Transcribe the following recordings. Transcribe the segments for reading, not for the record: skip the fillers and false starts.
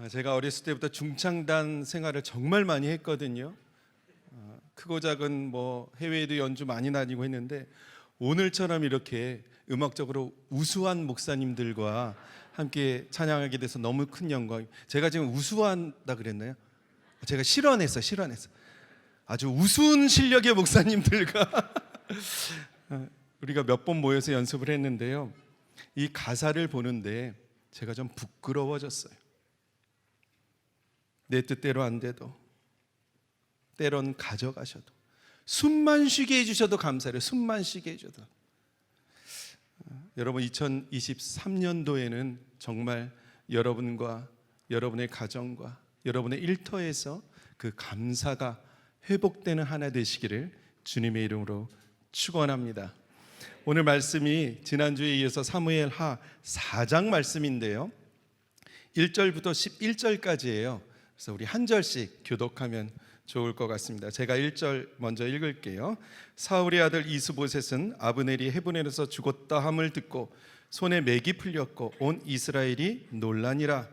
제가 어렸을 때부터 중창단 생활을 정말 많이 했거든요. 크고 작은 해외에도 연주 많이 다니고 했는데 오늘처럼 이렇게 음악적으로 우수한 목사님들과 함께 찬양하게 돼서 너무 큰 영광. 제가 지금 우수하다 그랬나요? 제가 실언했어. 아주 우스운 실력의 목사님들과 우리가 몇 번 모여서 연습을 했는데요. 이 가사를 보는데 제가 좀 부끄러워졌어요. 내 뜻대로 안 돼도, 때론 가져가셔도, 숨만 쉬게 해주셔도 감사해요. 숨만 쉬게 해줘도. 여러분, 2023년도에는 정말 여러분과 여러분의 가정과 여러분의 일터에서 그 감사가 회복되는 하나 되시기를 주님의 이름으로 축원합니다. 오늘 말씀이 지난주에 이어서 사무엘하 4장 말씀인데요, 1절부터 11절까지예요. 그래서 우리 한 절씩 교독하면 좋을 것 같습니다. 제가 1절 먼저 읽을게요. 사울의 아들 이스보셋은 아브넬이 헤브론에서 죽었다 함을 듣고 손에 맥이 풀렸고 온 이스라엘이 놀라니라.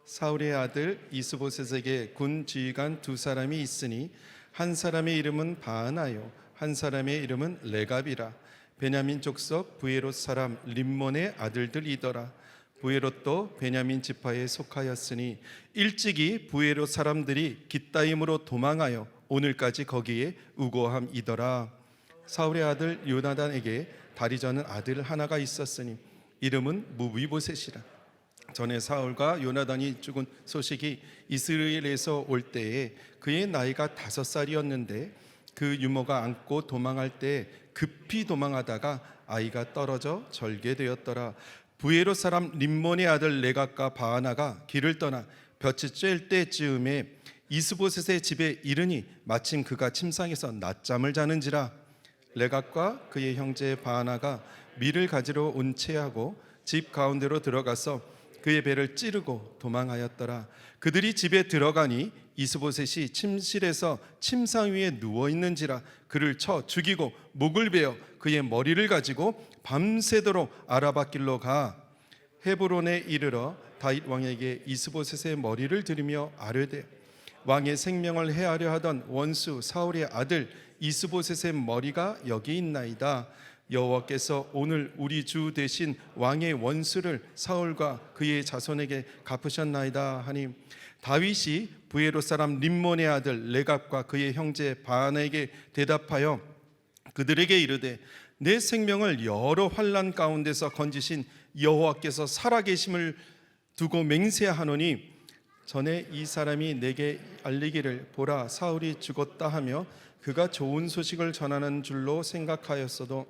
사울의 아들 이스보셋에게 군 지휘관 두 사람이 있으니 한 사람의 이름은 바하나요, 한 사람의 이름은 레갑이라. 베냐민 족속 부에롯 사람 림몬의 아들들이더라. 부에롯도 베냐민 지파에 속하였으니 일찍이 부에롯 사람들이 깃다임으로 도망하여 오늘까지 거기에 우거함이더라. 사울의 아들 요나단에게 다리 저는 아들 하나가 있었으니 이름은 무비보셋이라. 전에 사울과 요나단이 죽은 소식이 이스라엘에서 올 때에 그의 나이가 5살이었는데 그 유모가 안고 도망할 때 급히 도망하다가 아이가 떨어져 절개되었더라. 부에롯 사람 림몬의 아들 레갑과 바하나가 길을 떠나 볕이 쬐을 때쯤에 이스보셋의 집에 이르니 마침 그가 침상에서 낮잠을 자는지라. 레갑과 그의 형제 바하나가 밀을 가지러 온 채하고 집 가운데로 들어가서 그의 배를 찌르고 도망하였더라. 그들이 집에 들어가니 이스보셋이 침실에서 침상 위에 누워 있는지라. 그를 쳐 죽이고 목을 베어 그의 머리를 가지고 밤새도록 아라밧길로 가 헤브론에 이르러 다윗 왕에게 이스보셋의 머리를 들이며 아뢰되 왕의 생명을 해하려 하던 원수 사울의 아들 이스보셋의 머리가 여기 있나이다. 여호와께서 오늘 우리 주 대신 왕의 원수를 사울과 그의 자손에게 갚으셨나이다 하니 다윗이 부에롯 사람 림몬의 아들 레갑과 그의 형제 바하나에게 대답하여 그들에게 이르되 내 생명을 여러 환난 가운데서 건지신 여호와께서 살아계심을 두고 맹세하노니 전에 이 사람이 내게 알리기를 보라 사울이 죽었다 하며 그가 좋은 소식을 전하는 줄로 생각하였어도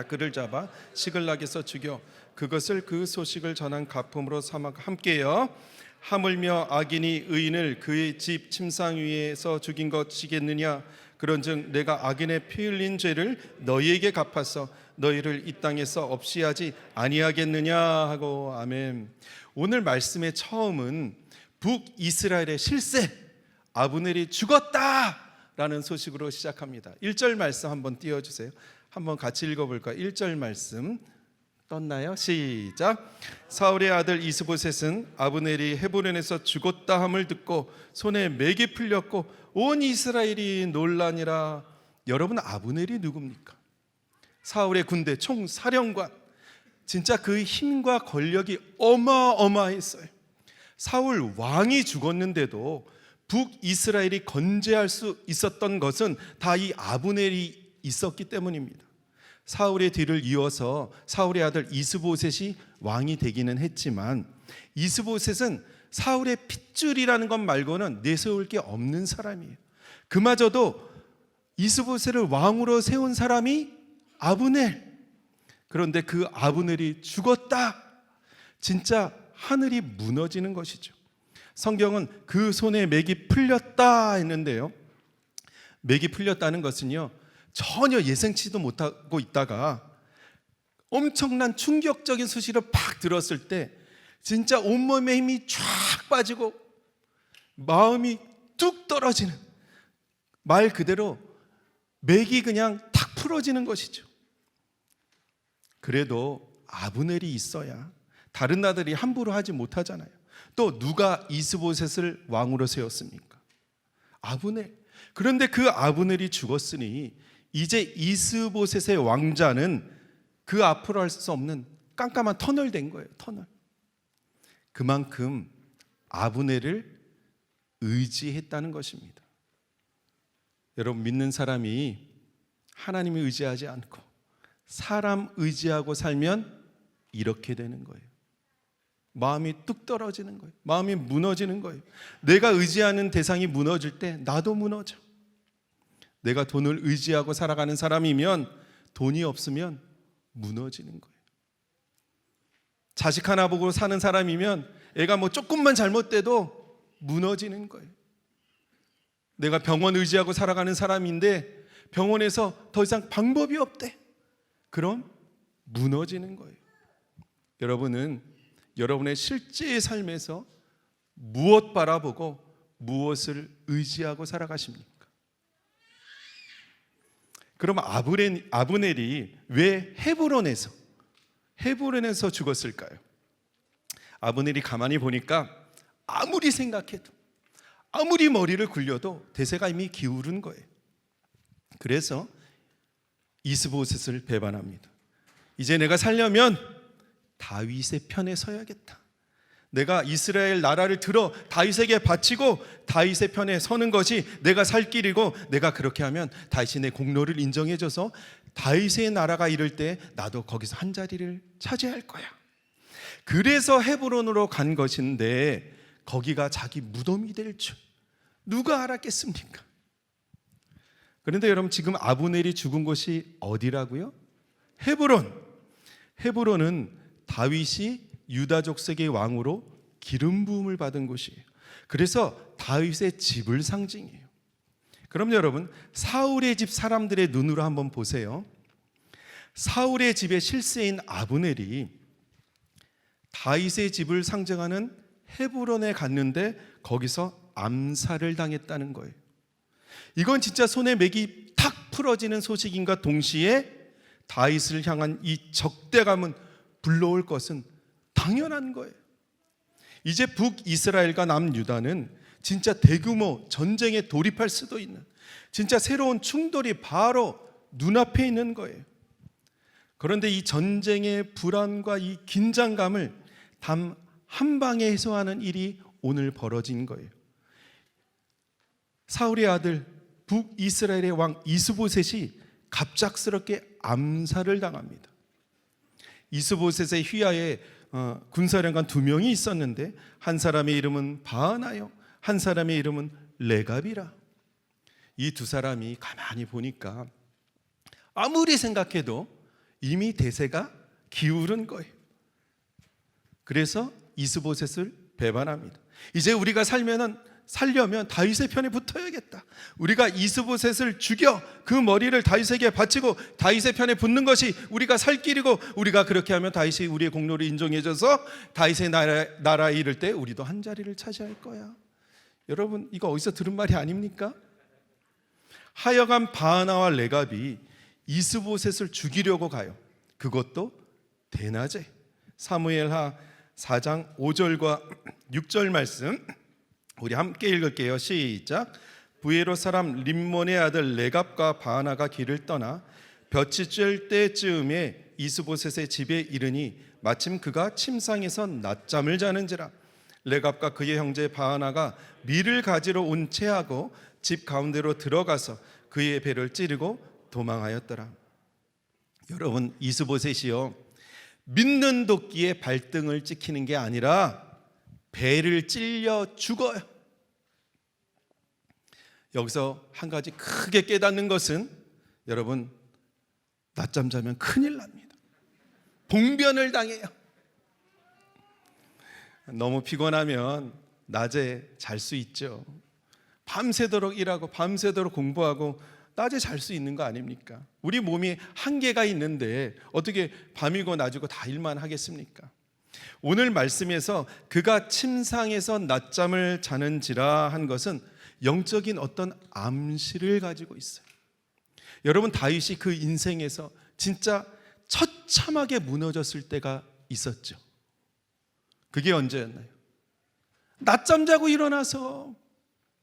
그를 잡아 시글락에서 죽여 그것을 그 소식을 전한 가품으로 삼아 함께여 하물며 악인이 의인을 그의 집 침상 위에서 죽인 것이겠느냐. 그런즉 내가 악인의 피 흘린 죄를 너희에게 갚아서 너희를 이 땅에서 없이 하지 아니하겠느냐 하고. 아멘. 오늘 말씀의 처음은 북이스라엘의 실세 아브넬이 죽었다라는 소식으로 시작합니다. 1절 말씀 한번 띄워주세요. 한번 같이 읽어볼까요? 1절 말씀 떴나요? 시작. 사울의 아들 이스보셋은 아브넬이 헤브론에서 죽었다 함을 듣고 손에 맥이 풀렸고 온 이스라엘이 놀라니라. 여러분, 아브넬이 누굽니까? 사울의 군대 총사령관. 진짜 그 힘과 권력이 어마어마했어요. 사울 왕이 죽었는데도 북이스라엘이 건재할 수 있었던 것은 다 이 아브넬이 있었기 때문입니다. 사울의 뒤를 이어서 사울의 아들 이스보셋이 왕이 되기는 했지만 이스보셋은 사울의 핏줄이라는 것 말고는 내세울 게 없는 사람이에요. 그마저도 이스보셋을 왕으로 세운 사람이 아브넬. 그런데 그 아브넬이 죽었다. 진짜 하늘이 무너지는 것이죠. 성경은 그 손에 맥이 풀렸다 했는데요, 맥이 풀렸다는 것은요 전혀 예상치도 못하고 있다가 엄청난 충격적인 소식을 팍 들었을 때 진짜 온몸에 힘이 쫙 빠지고 마음이 뚝 떨어지는, 말 그대로 맥이 그냥 탁 풀어지는 것이죠. 그래도 아브넬이 있어야 다른 아들이 함부로 하지 못하잖아요. 또 누가 이스보셋을 왕으로 세웠습니까? 아브넬. 그런데 그 아브넬이 죽었으니 이제 이스보셋의 왕자는 그 앞으로 할 수 없는 깜깜한 터널 된 거예요. 터널. 그만큼 아브넬을 의지했다는 것입니다. 여러분, 믿는 사람이 하나님을 의지하지 않고 사람 의지하고 살면 이렇게 되는 거예요. 마음이 뚝 떨어지는 거예요. 마음이 무너지는 거예요. 내가 의지하는 대상이 무너질 때 나도 무너져. 내가 돈을 의지하고 살아가는 사람이면 돈이 없으면 무너지는 거예요. 자식 하나 보고 사는 사람이면 애가 뭐 조금만 잘못돼도 무너지는 거예요. 내가 병원 의지하고 살아가는 사람인데 병원에서 더 이상 방법이 없대. 그럼 무너지는 거예요. 여러분은 여러분의 실제의 삶에서 무엇 바라보고 무엇을 의지하고 살아가십니까? 그럼 아브넬이 왜 헤브론에서 죽었을까요? 아브넬이 가만히 보니까 아무리 생각해도 아무리 머리를 굴려도 대세가 이미 기울은 거예요. 그래서 이스보셋을 배반합니다. 이제 내가 살려면 다윗의 편에 서야겠다. 내가 이스라엘 나라를 들어 다윗에게 바치고 다윗의 편에 서는 것이 내가 살 길이고, 내가 그렇게 하면 다윗이 내 공로를 인정해줘서 다윗의 나라가 이를 때 나도 거기서 한 자리를 차지할 거야. 그래서 헤브론으로 간 것인데 거기가 자기 무덤이 될 줄 누가 알았겠습니까? 그런데 여러분, 지금 아브넬이 죽은 곳이 어디라고요? 헤브론. 헤브론은 다윗이 유다 족속의 왕으로 기름 부음을 받은 곳이에요. 그래서 다윗의 집을 상징해요. 그럼 여러분, 사울의 집 사람들의 눈으로 한번 보세요. 사울의 집의 실세인 아브넬이 다윗의 집을 상징하는 헤브론에 갔는데 거기서 암살을 당했다는 거예요. 이건 진짜 손에 맥이 탁 풀어지는 소식인가 동시에 다윗을 향한 이 적대감은 불러올 것은 당연한 거예요. 이제 북이스라엘과 남유다는 진짜 대규모 전쟁에 돌입할 수도 있는 진짜 새로운 충돌이 바로 눈앞에 있는 거예요. 그런데 이 전쟁의 불안과 이 긴장감을 단 한 방에 해소하는 일이 오늘 벌어진 거예요. 사울의 아들 북이스라엘의 왕 이스보셋이 갑작스럽게 암살을 당합니다. 이스보셋의 휘하에 군사령관 2명이 있었는데 한 사람의 이름은 바하나요, 한 사람의 이름은 레갑이라. 이 두 사람이 가만히 보니까 아무리 생각해도 이미 대세가 기울은 거예요. 그래서 이스보셋을 배반합니다. 이제 우리가 살려면 다윗의 편에 붙어야겠다. 우리가 이스보셋을 죽여 그 머리를 다윗에게 바치고 다윗의 편에 붙는 것이 우리가 살 길이고, 우리가 그렇게 하면 다윗이 우리의 공로를 인정해줘서 다윗의 나라에 이를 때 우리도 한 자리를 차지할 거야. 여러분, 이거 어디서 들은 말이 아닙니까? 하여간 바하나와 레갑이 이스보셋을 죽이려고 가요. 그것도 대낮에. 사무엘하 4장 5절과 6절 말씀 우리 함께 읽을게요. 시작. 부에롯 사람 림몬의 아들 레갑과 바하나가 길을 떠나 볕이 쬐을 때쯤에 이스보셋의 집에 이르니 마침 그가 침상에서 낮잠을 자는지라. 레갑과 그의 형제 바하나가 밀을 가지러 온 채하고 집 가운데로 들어가서 그의 배를 찌르고 도망하였더라. 여러분, 이스보셋이요, 믿는 도끼에 발등을 찍히는 게 아니라 배를 찔려 죽어요. 여기서 한 가지 크게 깨닫는 것은, 여러분, 낮잠 자면 큰일 납니다. 봉변을 당해요. 너무 피곤하면 낮에 잘 수 있죠. 밤새도록 일하고 밤새도록 공부하고 낮에 잘 수 있는 거 아닙니까? 우리 몸이 한계가 있는데 어떻게 밤이고 낮이고 다 일만 하겠습니까? 오늘 말씀에서 그가 침상에서 낮잠을 자는지라 한 것은 영적인 어떤 암시를 가지고 있어요. 여러분, 다윗이 그 인생에서 진짜 처참하게 무너졌을 때가 있었죠. 그게 언제였나요? 낮잠 자고 일어나서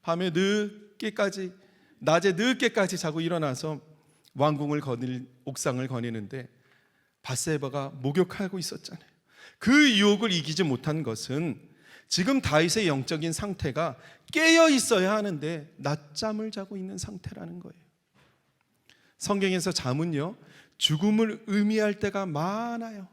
밤에 늦게까지, 낮에 늦게까지 자고 일어나서 왕궁을 옥상을 거니는데 밧세바가 목욕하고 있었잖아요. 그 유혹을 이기지 못한 것은 지금 다윗의 영적인 상태가 깨어 있어야 하는데 낮잠을 자고 있는 상태라는 거예요. 성경에서 잠은요, 죽음을 의미할 때가 많아요.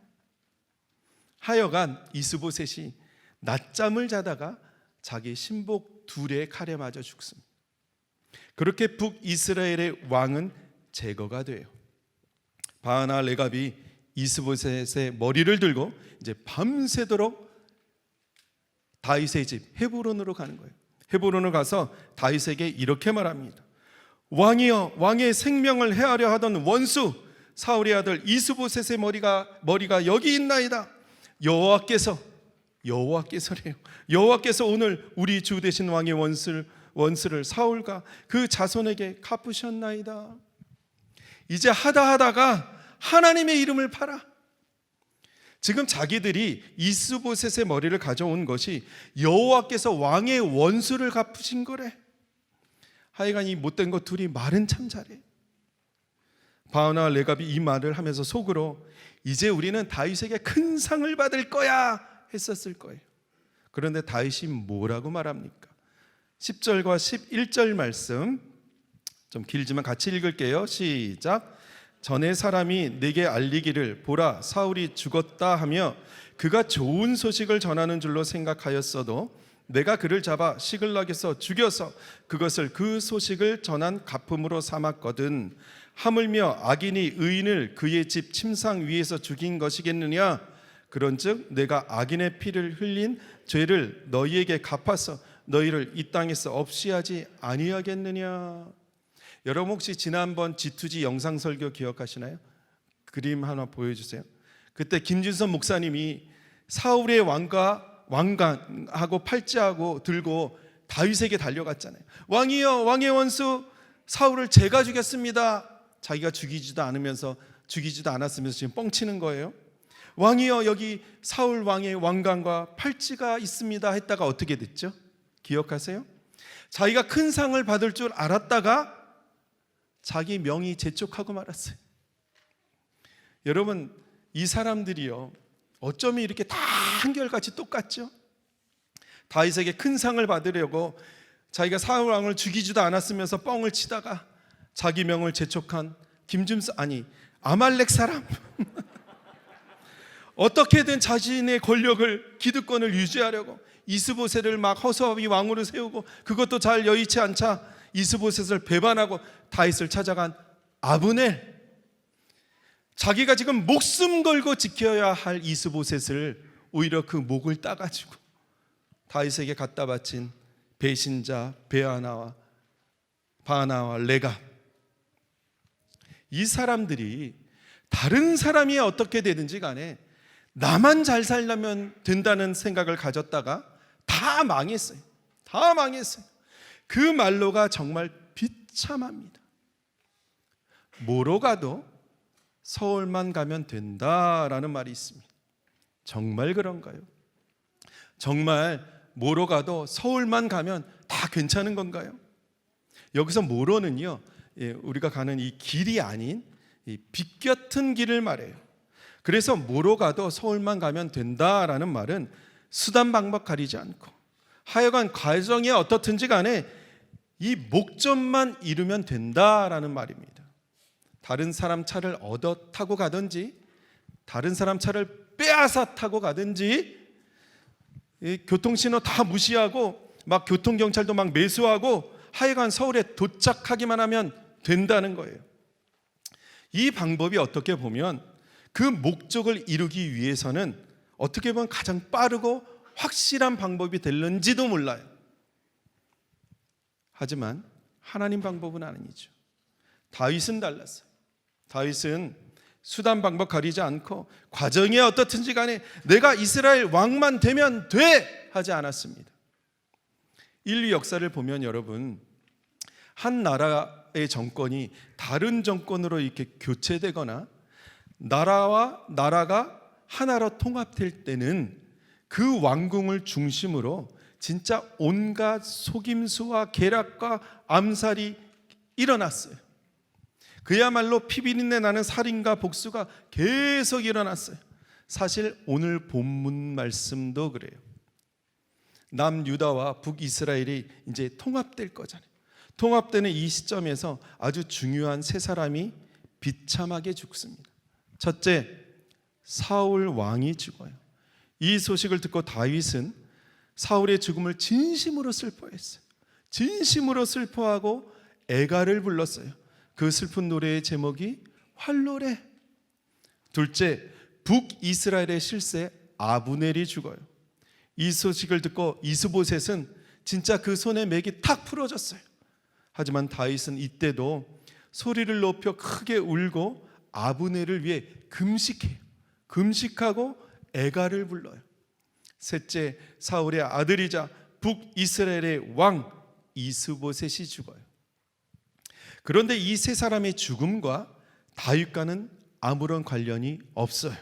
하여간 이스보셋이 낮잠을 자다가 자기 신복 둘의 칼에 맞아 죽습니다. 그렇게 북이스라엘의 왕은 제거가 돼요. 바하나 레갑이 이스보셋의 머리를 들고 이제 밤새도록 다윗의 집 헤브론으로 가는 거예요. 헤브론을 가서 다윗에게 이렇게 말합니다. 왕이여, 왕의 생명을 해하려 하던 원수 사울의 아들 이스보셋의 머리가 여기 있나이다. 여호와께서 오늘 우리 주 되신 왕의 원수를 사울과 그 자손에게 갚으셨나이다. 이제 하다가 하나님의 이름을 팔아. 지금 자기들이 이스보셋의 머리를 가져온 것이 여호와께서 왕의 원수를 갚으신 거래. 하여간 이 못된 것 둘이 말은 참 잘해. 바하나 레갑이 이 말을 하면서 속으로 이제 우리는 다윗에게 큰 상을 받을 거야 했었을 거예요. 그런데 다윗이 뭐라고 말합니까? 10절과 11절 말씀 좀 길지만 같이 읽을게요. 시작. 전에 사람이 내게 알리기를 보라 사울이 죽었다 하며 그가 좋은 소식을 전하는 줄로 생각하였어도 내가 그를 잡아 시글락에서 죽여서 그것을 그 소식을 전한 가품으로 삼았거든. 하물며 악인이 의인을 그의 집 침상 위에서 죽인 것이겠느냐? 그런즉 내가 악인의 피를 흘린 죄를 너희에게 갚아서 너희를 이 땅에서 없이 하지 아니하겠느냐? 여러분 혹시 지난번 G2G 영상 설교 기억하시나요? 그림 하나 보여주세요. 그때 김준선 목사님이 사울의 왕관하고 팔찌하고 들고 다윗에게 달려갔잖아요. 왕이여, 왕의 원수 사울을 제가 죽였습니다. 자기가 죽이지도 않았으면서 지금 뻥치는 거예요. 왕이여, 여기 사울 왕의 왕관과 팔찌가 있습니다 했다가 어떻게 됐죠? 기억하세요? 자기가 큰 상을 받을 줄 알았다가 자기 명이 재촉하고 말았어요. 여러분, 이 사람들이요, 어쩌면 이렇게 다 한결같이 똑같죠? 다윗에게 큰 상을 받으려고 자기가 사울 왕을 죽이지도 않았으면서 뻥을 치다가 자기 명을 재촉한 아말렉 사람 어떻게든 자신의 권력을, 기득권을 유지하려고 이스보셋을 막 허수아비 왕으로 세우고 그것도 잘 여의치 않자 이스보셋을 배반하고 다윗을 찾아간 아브넬, 자기가 지금 목숨 걸고 지켜야 할 이스보셋을 오히려 그 목을 따가지고 다윗에게 갖다 바친 배신자 바하나와 레갑, 이 사람들이 다른 사람이 어떻게 되든지 간에 나만 잘 살려면 된다는 생각을 가졌다가 다 망했어요. 그 말로가 정말 비참합니다. 뭐로 가도 서울만 가면 된다라는 말이 있습니다. 정말 그런가요? 정말 뭐로 가도 서울만 가면 다 괜찮은 건가요? 여기서 뭐로는요, 우리가 가는 이 길이 아닌 이 빛 같은 길을 말해요. 그래서 뭐로 가도 서울만 가면 된다라는 말은 수단 방법 가리지 않고 하여간 과정이 어떻든지 간에 이 목적만 이루면 된다라는 말입니다. 다른 사람 차를 얻어 타고 가든지 다른 사람 차를 빼앗아 타고 가든지 교통신호 다 무시하고 막 교통경찰도 막 매수하고 하여간 서울에 도착하기만 하면 된다는 거예요. 이 방법이 어떻게 보면 그 목적을 이루기 위해서는 어떻게 보면 가장 빠르고 확실한 방법이 될는지도 몰라요. 하지만 하나님 방법은 아니죠. 다윗은 달랐어요. 다윗은 수단 방법 가리지 않고 과정이 어떻든지 간에 내가 이스라엘 왕만 되면 돼 하지 않았습니다. 인류 역사를 보면 여러분, 한 나라의 정권이 다른 정권으로 이렇게 교체되거나 나라와 나라가 하나로 통합될 때는 그 왕궁을 중심으로 진짜 온갖 속임수와 계략과 암살이 일어났어요. 그야말로 피비린내 나는 살인과 복수가 계속 일어났어요. 사실 오늘 본문 말씀도 그래요. 남유다와 북이스라엘이 이제 통합될 거잖아요. 통합되는 이 시점에서 아주 중요한 세 사람이 비참하게 죽습니다. 첫째, 사울 왕이 죽어요. 이 소식을 듣고 다윗은 사울의 죽음을 진심으로 슬퍼했어요. 진심으로 슬퍼하고 애가를 불렀어요. 그 슬픈 노래의 제목이 활노래. 둘째, 북이스라엘의 실세 아브넬이 죽어요. 이 소식을 듣고 이스보셋은 진짜 그 손에 맥이 탁 풀어졌어요. 하지만 다윗은 이때도 소리를 높여 크게 울고 아브넬을 위해 금식해요. 금식하고 애가를 불러요. 셋째, 사울의 아들이자 북이스라엘의 왕 이스보셋이 죽어요. 그런데 이 세 사람의 죽음과 다윗과는 아무런 관련이 없어요.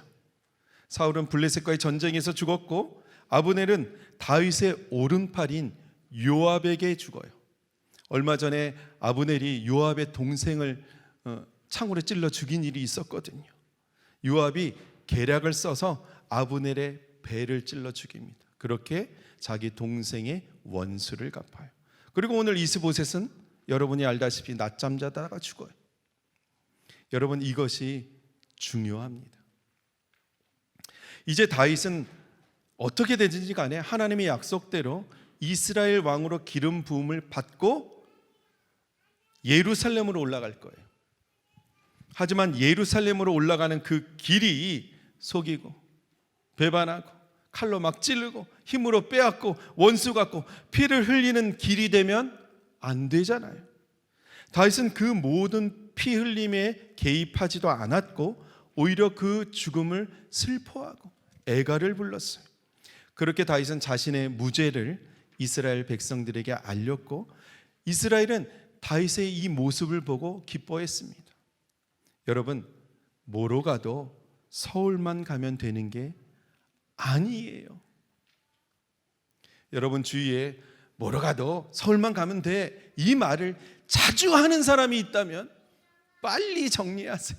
사울은 블레셋과의 전쟁에서 죽었고 아브넬은 다윗의 오른팔인 요압에게 죽어요. 얼마 전에 아브넬이 요압의 동생을 창으로 찔러 죽인 일이 있었거든요. 요압이 계략을 써서 아브넬의 배를 찔러 죽입니다. 그렇게 자기 동생의 원수를 갚아요. 그리고 오늘 이스보셋은 여러분이 알다시피 낮잠 자다가 죽어요. 여러분, 이것이 중요합니다. 이제 다윗은 어떻게 되든지 간에 하나님의 약속대로 이스라엘 왕으로 기름 부음을 받고 예루살렘으로 올라갈 거예요. 하지만 예루살렘으로 올라가는 그 길이 속이고 배반하고 칼로 막 찌르고 힘으로 빼앗고 원수 같고 피를 흘리는 길이 되면 안 되잖아요. 다윗은 그 모든 피 흘림에 개입하지도 않았고 오히려 그 죽음을 슬퍼하고 애가를 불렀어요. 그렇게 다윗은 자신의 무죄를 이스라엘 백성들에게 알렸고 이스라엘은 다윗의 이 모습을 보고 기뻐했습니다. 여러분, 뭐로 가도 서울만 가면 되는 게 아니에요. 여러분 주위에 뭐로 가도 서울만 가면 돼, 이 말을 자주 하는 사람이 있다면 빨리 정리하세요.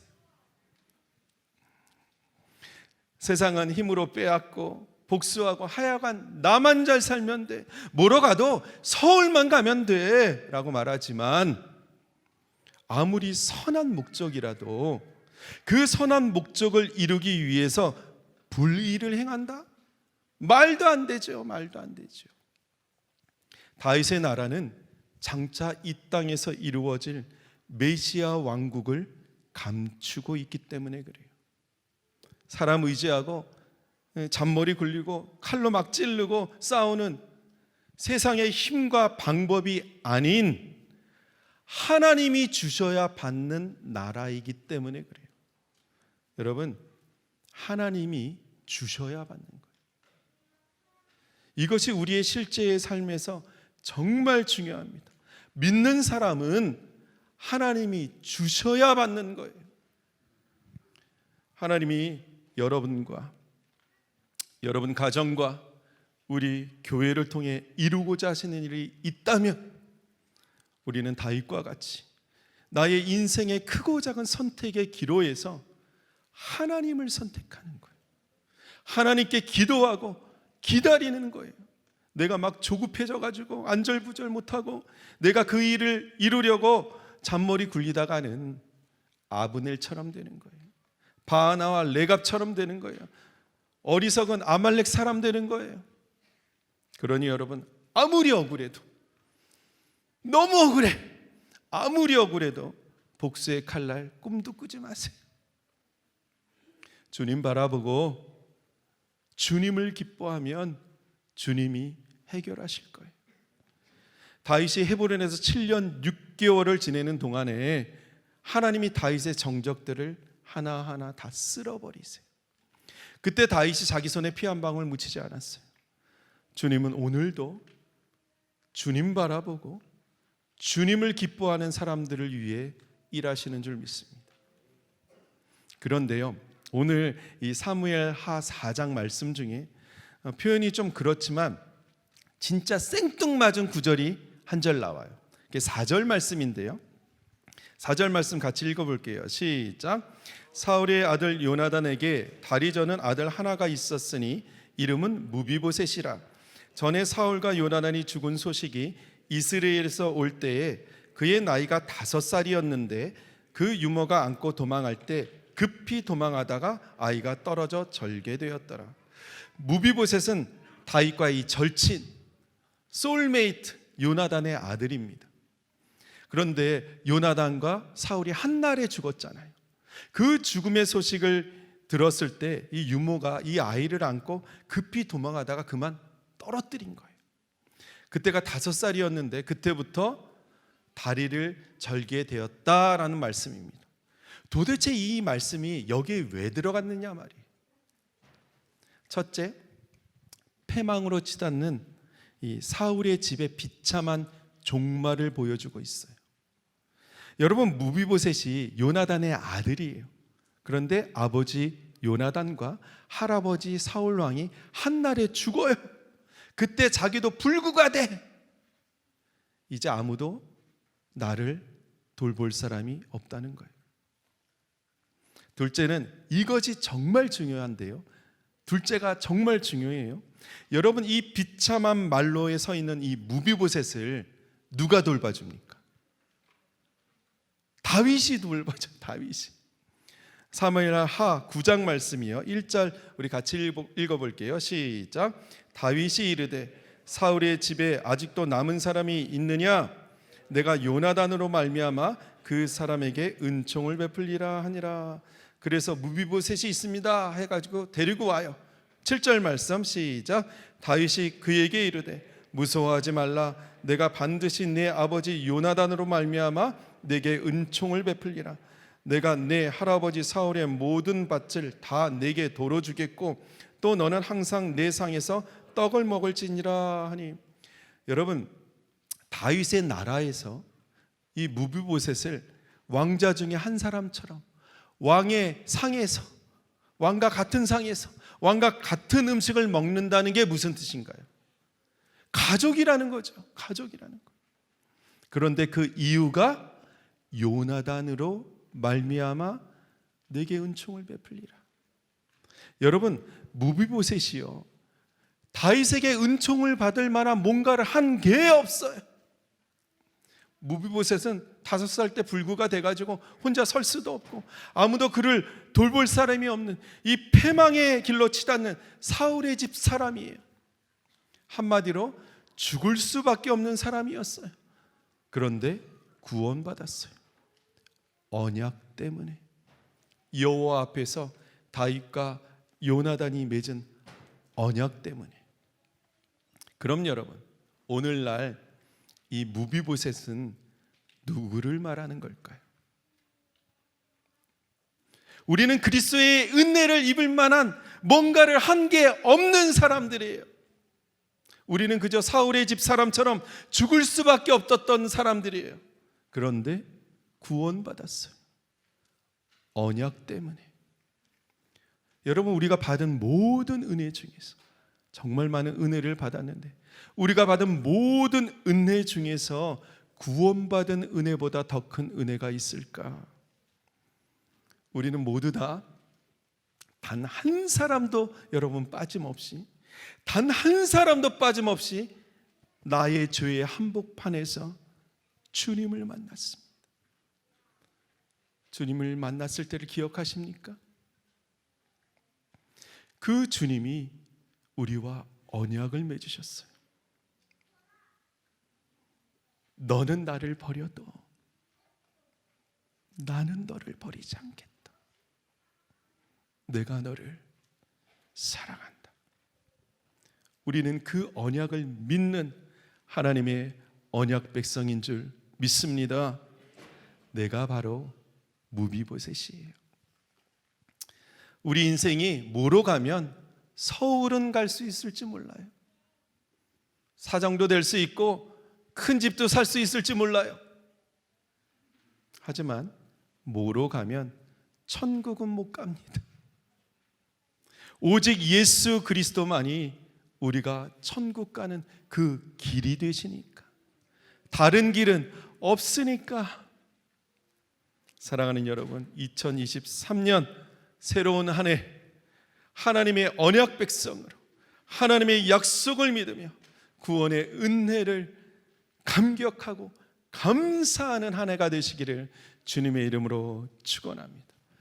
세상은 힘으로 빼앗고 복수하고 하여간 나만 잘 살면 돼, 뭐로 가도 서울만 가면 돼 라고 말하지만 아무리 선한 목적이라도 그 선한 목적을 이루기 위해서 불의를 행한다? 말도 안 되죠. 말도 안 되죠. 다윗의 나라는 장차 이 땅에서 이루어질 메시아 왕국을 감추고 있기 때문에 그래요. 사람 의지하고 잔머리 굴리고 칼로 막 찌르고 싸우는 세상의 힘과 방법이 아닌 하나님이 주셔야 받는 나라이기 때문에 그래요. 여러분, 하나님이 주셔야 받는 거예요. 이것이 우리의 실제의 삶에서 정말 중요합니다. 믿는 사람은 하나님이 주셔야 받는 거예요. 하나님이 여러분과 여러분 가정과 우리 교회를 통해 이루고자 하시는 일이 있다면 우리는 다윗과 같이 나의 인생의 크고 작은 선택의 기로에서 하나님을 선택하는 거예요. 하나님께 기도하고 기다리는 거예요. 내가 막 조급해져 가지고 안절부절 못하고 내가 그 일을 이루려고 잔머리 굴리다가는 아브넬처럼 되는 거예요. 바하나와 레갑처럼 되는 거예요. 어리석은 아말렉 사람 되는 거예요. 그러니 여러분, 아무리 억울해도, 너무 억울해, 아무리 억울해도 복수의 칼날 꿈도 꾸지 마세요. 주님 바라보고 주님을 기뻐하면 주님이 해결하실 거예요. 다윗이 헤브론에서 7년 6개월을 지내는 동안에 하나님이 다윗의 정적들을 하나하나 다 쓸어버리세요. 그때 다윗이 자기 손에 피 한 방울 묻히지 않았어요. 주님은 오늘도 주님 바라보고 주님을 기뻐하는 사람들을 위해 일하시는 줄 믿습니다. 그런데요, 오늘 이 사무엘하 4장 말씀 중에 표현이 좀 그렇지만 진짜 생뚱맞은 구절이 한 절 나와요. 이게 4절 말씀인데요. 4절 말씀 같이 읽어볼게요. 시작. 사울의 아들 요나단에게 다리 저는 아들 하나가 있었으니 이름은 무비보셋이라. 전에 사울과 요나단이 죽은 소식이 이스라엘에서 올 때에 그의 나이가 5살이었는데 그 유모가 안고 도망할 때 급히 도망하다가 아이가 떨어져 절개되었더라. 무비보셋은 다윗과의 절친, 소울메이트 요나단의 아들입니다. 그런데 요나단과 사울이 한날에 죽었잖아요. 그 죽음의 소식을 들었을 때 이 유모가 이 아이를 안고 급히 도망하다가 그만 떨어뜨린 거예요. 그때가 5살이었는데 그때부터 다리를 절개되었다라는 말씀입니다. 도대체 이 말씀이 여기에 왜 들어갔느냐 말이에요. 첫째, 패망으로 치닫는 이 사울의 집의 비참한 종말을 보여주고 있어요. 여러분, 무비보셋이 요나단의 아들이에요. 그런데 아버지 요나단과 할아버지 사울 왕이 한날에 죽어요. 그때 자기도 불구가 돼. 이제 아무도 나를 돌볼 사람이 없다는 거예요. 둘째는 이것이 정말 중요한데요. 둘째가 정말 중요해요. 여러분, 이 비참한 말로에 서 있는 이 무비보셋을 누가 돌봐줍니까? 다윗이 돌봐줘. 다윗이. 사무엘하 9장 말씀이요. 1절 우리 같이 읽어볼게요. 시작. 다윗이 이르되 사울의 집에 아직도 남은 사람이 있느냐? 내가 요나단으로 말미암아 그 사람에게 은총을 베풀리라 하니라. 그래서 무비보셋이 있습니다 해가지고 데리고 와요. 7절 말씀 시작. 다윗이 그에게 이르되 무서워하지 말라. 내가 반드시 내 아버지 요나단으로 말미암아 내게 은총을 베풀리라. 내가 내 할아버지 사울의 모든 밭을 다 내게 도로 주겠고 또 너는 항상 내 상에서 떡을 먹을지니라 하니. 여러분, 다윗의 나라에서 이 무비보셋을 왕자 중에 한 사람처럼 왕의 상에서, 왕과 같은 상에서 왕과 같은 음식을 먹는다는 게 무슨 뜻인가요? 가족이라는 거죠. 가족이라는 거. 그런데 그 이유가 요나단으로 말미암아 내게 은총을 베풀리라. 여러분, 무비보셋이요, 다윗에게 은총을 받을 만한 뭔가를 한 게 없어요. 무비보셋은 5살 때 불구가 돼가지고 혼자 설 수도 없고 아무도 그를 돌볼 사람이 없는 이 패망의 길로 치닫는 사울의 집 사람이에요. 한마디로 죽을 수밖에 없는 사람이었어요. 그런데 구원받았어요. 언약 때문에. 여호와 앞에서 다윗과 요나단이 맺은 언약 때문에. 그럼 여러분, 오늘날 이 무비보셋은 누구를 말하는 걸까요? 우리는 그리스도의 은혜를 입을 만한 뭔가를 한 게 없는 사람들이에요. 우리는 그저 사울의 집 사람처럼 죽을 수밖에 없었던 사람들이에요. 그런데 구원받았어요. 언약 때문에. 여러분, 우리가 받은 모든 은혜 중에서 정말 많은 은혜를 받았는데 우리가 받은 모든 은혜 중에서 구원받은 은혜보다 더 큰 은혜가 있을까? 우리는 모두 다 단 한 사람도 여러분 빠짐없이, 단 한 사람도 빠짐없이 나의 죄의 한복판에서 주님을 만났습니다. 주님을 만났을 때를 기억하십니까? 그 주님이 우리와 언약을 맺으셨어요. 너는 나를 버려도 나는 너를 버리지 않겠다. 내가 너를 사랑한다. 우리는 그 언약을 믿는 하나님의 언약 백성인 줄 믿습니다. 내가 바로 무비보셋이에요. 우리 인생이 뭐로 가면 서울은 갈 수 있을지 몰라요. 사장도 될 수 있고 큰 집도 살 수 있을지 몰라요. 하지만 뭐로 가면 천국은 못 갑니다. 오직 예수 그리스도만이 우리가 천국 가는 그 길이 되시니까, 다른 길은 없으니까. 사랑하는 여러분, 2023년 새로운 한 해, 하나님의 언약 백성으로 하나님의 약속을 믿으며 구원의 은혜를 감격하고 감사하는 한 해가 되시기를 주님의 이름으로 축원합니다.